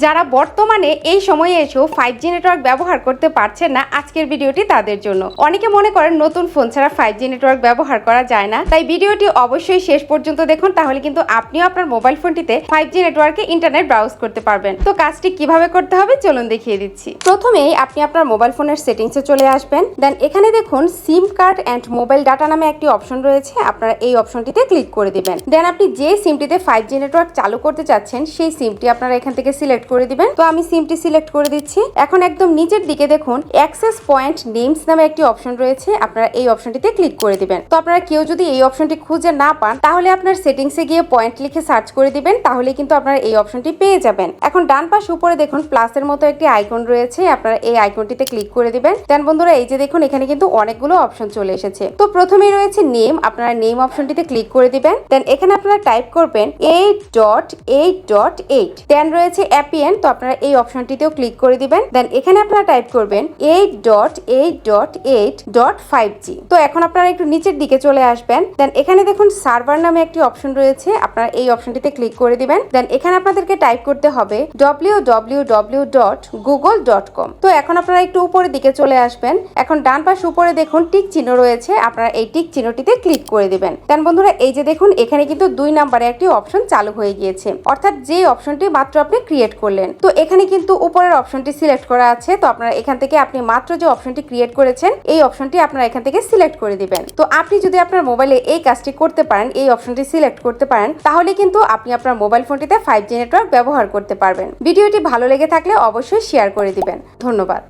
যারা বর্তমানে এই সময়ে এসেও 5G নেটওয়ার্ক ব্যবহার করতে পারছেন না, আজকের ভিডিওটি তাদের জন্য। অনেকে মনে করেন নতুন ফোন ছাড়া 5G নেটওয়ার্ক ব্যবহার করা যায় না, তাই ভিডিওটি অবশ্যই শেষ পর্যন্ত দেখুন, তাহলে কিন্তু আপনিও আপনার মোবাইল ফোনটিতে 5G নেটওয়ার্কে ইন্টারনেট ব্রাউজ করতে পারবেন। তো কাজটি কিভাবে করতে হবে চলুন দেখিয়ে দিচ্ছি। প্রথমেই আপনি আপনার মোবাইল ফোনের সেটিংসে চলে আসবেন। দেন এখানে দেখুন সিম কার্ড অ্যান্ড মোবাইল ডাটা নামে একটি অপশন রয়েছে, আপনারা এই অপশনটিতে ক্লিক করে দিবেন। দেন আপনি যে সিমটিতে 5G নেটওয়ার্ক চালু করতে চাচ্ছেন সেই সিমটি আপনারা এখান থেকে সিলেক্ট করে দিবেন। তো আমি সিমটি সিলেক্ট করে দিচ্ছি। এখন একদম নিচের দিকে দেখুন অ্যাক্সেস পয়েন্ট নেমস নামে একটি অপশন রয়েছে, আপনারা এই অপশনটিতে ক্লিক করে দিবেন। তো আপনারা কেউ যদি এই অপশনটি খুঁজে না পান তাহলে আপনার সেটিংসে গিয়ে পয়েন্ট লিখে সার্চ করে দিবেন, তাহলে কিন্তু আপনারা এই অপশনটি পেয়ে যাবেন। এখন ডান পাশ উপরে দেখুন প্লাসের মতো একটি আইকন রয়েছে, আপনারা এই আইকনটিতে ক্লিক করে দিবেন। দেন বন্ধুরা এই যে দেখুন এখানে কিন্তু অনেকগুলো অপশন চলে এসেছে। তো প্রথমেই রয়েছে নেম, আপনারা নেম অপশনটিতে ক্লিক করে দিবেন। দেন এখানে আপনারা টাইপ করবেন 8.8.8। দেন রয়েছে অ্যাপিএন, তো আপনারা এই অপশনটিতেও ক্লিক করে দিবেন। দেন এখানে আপনারা টাইপ করবেন 8.8.8.5G। তো এখন আপনারা একটু নিচের দিকে চলে আসবেন। দেন এখানে দেখুন সার্ভার নামে একটি অপশন রয়েছে, আপনারা এই অপশনটিতে ক্লিক করে দিবেন। দেন এখানে আপনাদেরকে টাইপ করতে হবে www.google.com। তো এখন আপনারা একটু উপরের দিকে চলে আসবেন। এখন ডান পাশ উপরে দেখুন টিক চিহ্ন রয়েছে, আপনারা এই টিক চিহ্নটিতে ক্লিক করে দিবেন। দেন বন্ধুরা এই যে দেখুন এখানে কিন্তু 2 নম্বরে একটি অপশন চালু হয়ে গিয়েছে, অর্থাৎ যে অপশনটি মাত্র আপনি ক্রিয়েট করলেন। তো এখানে কিন্তু উপরের অপশনটি সিলেক্ট করা আছে, তো আপনারা এখান থেকে আপনি মাত্র যে অপশনটি ক্রিয়েট করেছেন এই অপশনটি আপনারা এখান থেকে সিলেক্ট করে দিবেন। তো আপনি যদি আপনার মোবাইলে এই কাজটি করতে পারেন, এই অপশনটি সিলেক্ট করতে পারেন, তাহলে কিন্তু আপনি আপনার মোবাইল ফোনটিতে 5G নেটওয়ার্ক ব্যবহার করতে পারবেন। ভিডিওটি ভালো লেগে থাকলে অবশ্যই শেয়ার করে দিবেন। ধন্যবাদ।